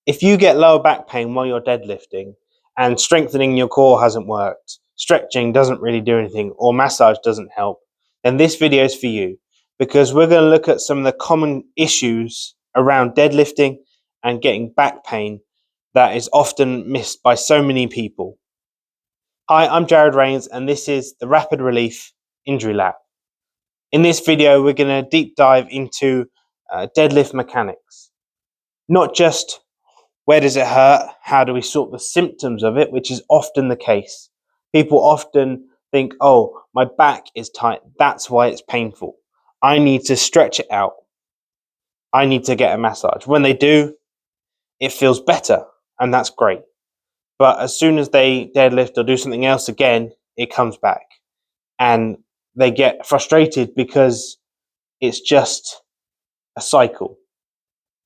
If you get lower back pain while you're deadlifting and strengthening your core hasn't worked, stretching doesn't really do anything, or massage doesn't help, then this video is for you, because we're going to look at some of the common issues around deadlifting and getting back pain that is often missed by so many people. Hi, I'm Jared Rains, and this is the Rapid Relief Injury Lab. In this video, we're going to deep dive into deadlift mechanics. Not just where does it hurt, how do we sort the symptoms of it, which is often the case. People often think, oh, my back is tight, that's why it's painful. I need to stretch it out. I need to get a massage. When they do, it feels better, and that's great. But as soon as they deadlift or do something else again, it comes back. And they get frustrated because it's just a cycle.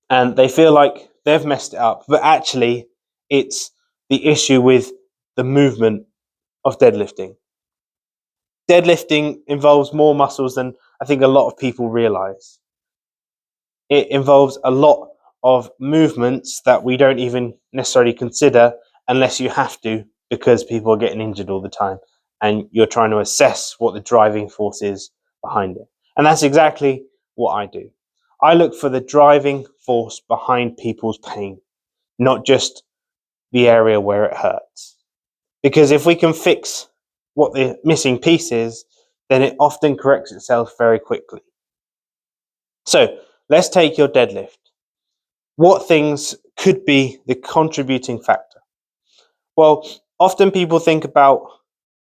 And they feel like they've messed it up. But actually, it's the issue with the movement of deadlifting. Deadlifting involves more muscles than I think a lot of people realize. It involves a lot of movements that we don't even necessarily consider unless you have to, because people are getting injured all the time and you're trying to assess what the driving force is behind it. And that's exactly what I do. I look for the driving force behind people's pain, not just the area where it hurts. Because if we can fix what the missing piece is, then it often corrects itself very quickly. So let's take your deadlift. What things could be the contributing factor? Well, often people think about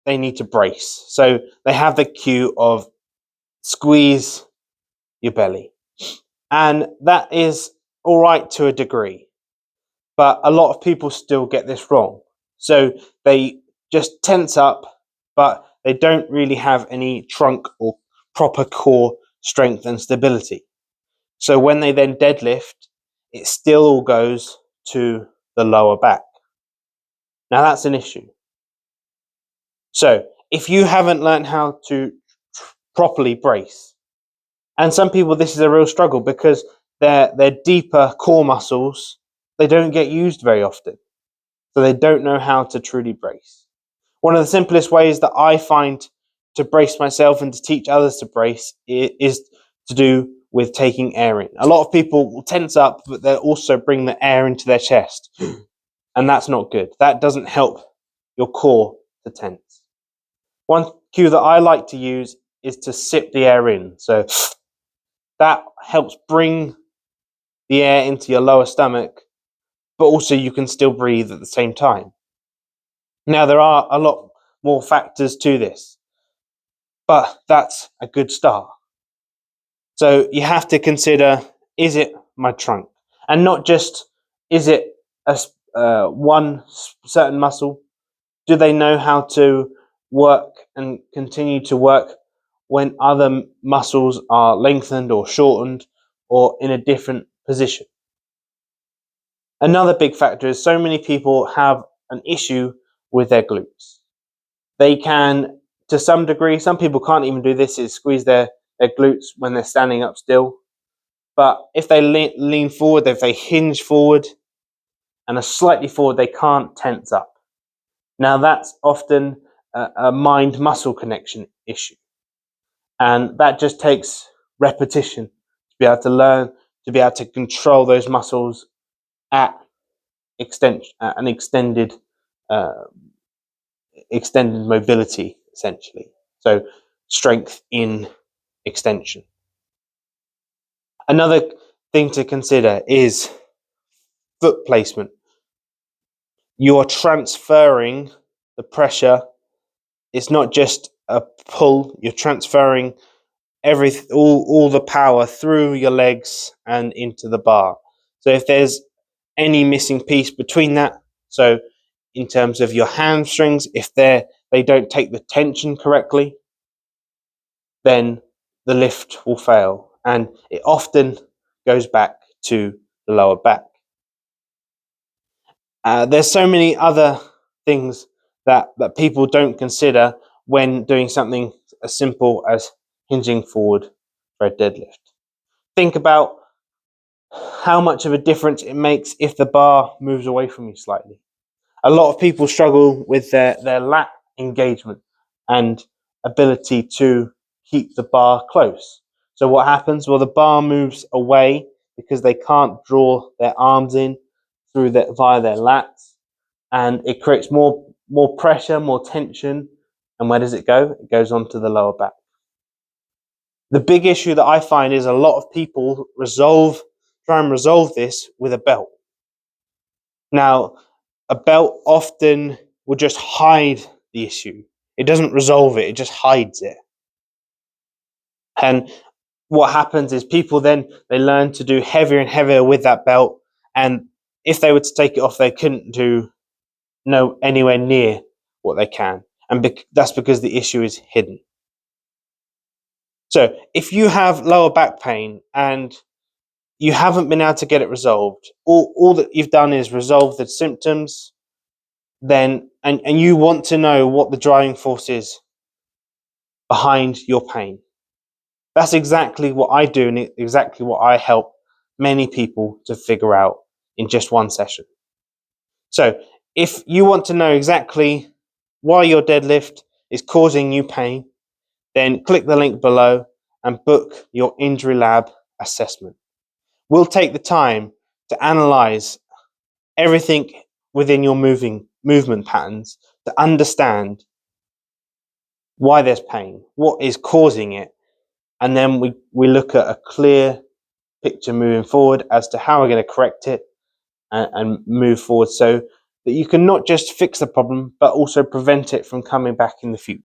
they need to brace. So they have the cue of squeeze your belly. And that is all right to a degree. But a lot of people still get this wrong. So they just tense up, but they don't really have any trunk or proper core strength and stability. So when they then deadlift, it still all goes to the lower back. Now that's an issue. So if you haven't learned how to properly brace, and some people this is a real struggle because their deeper core muscles, they don't get used very often. So they don't know how to truly brace. One of the simplest ways that I find to brace myself and to teach others to brace is to do with taking air in. A lot of people will tense up, but they'll also bring the air into their chest. And that's not good. That doesn't help your core to tense. One cue that I like to use is to sip the air in. So that helps bring the air into your lower stomach, but also you can still breathe at the same time. Now, there are a lot more factors to this, but that's a good start. So you have to consider, is it my trunk? And not just, is it one certain muscle? Do they know how to work and continue to work when other muscles are lengthened or shortened or in a different position? Another big factor is so many people have an issue with their glutes. They can, to some degree, some people can't even do this, is squeeze their glutes when they're standing up still. But if they lean forward, if they hinge forward and are slightly forward, they can't tense up. Now that's often a mind-muscle connection issue. And that just takes repetition to be able to learn, to be able to control those muscles at an extended mobility, essentially. So strength in extension. Another thing to consider is foot placement. You're transferring the pressure. It's not just a pull. You're transferring all the power through your legs and into the bar. So if there's any missing piece between that, so in terms of your hamstrings, if they don't take the tension correctly, then the lift will fail, and it often goes back to the lower back. There's so many other things that people don't consider when doing something as simple as hinging forward for a deadlift. Think about how much of a difference it makes if the bar moves away from you slightly. A lot of people struggle with their lat engagement and ability to keep the bar close. So what happens? Well, the bar moves away because they can't draw their arms in via their lats, and it creates more pressure, more tension. And where does it go? It goes onto the lower back. The big issue that I find is a lot of people try and resolve this with a belt. Now, a belt often will just hide the issue. It doesn't resolve it, it just hides it. And what happens is people then they learn to do heavier and heavier with that belt, and if they were to take it off, they couldn't do anywhere near what they can, and that's because the issue is hidden. So if you have lower back pain and you haven't been able to get it resolved, all that you've done is resolve the symptoms, then and you want to know what the driving force is behind your pain. That's exactly what I do, and exactly what I help many people to figure out in just one session. So if you want to know exactly why your deadlift is causing you pain, then click the link below and book your injury lab assessment. We'll take the time to analyze everything within your movement patterns to understand why there's pain, what is causing it, and then we look at a clear picture moving forward as to how we're going to correct it and move forward, so that you can not just fix the problem but also prevent it from coming back in the future.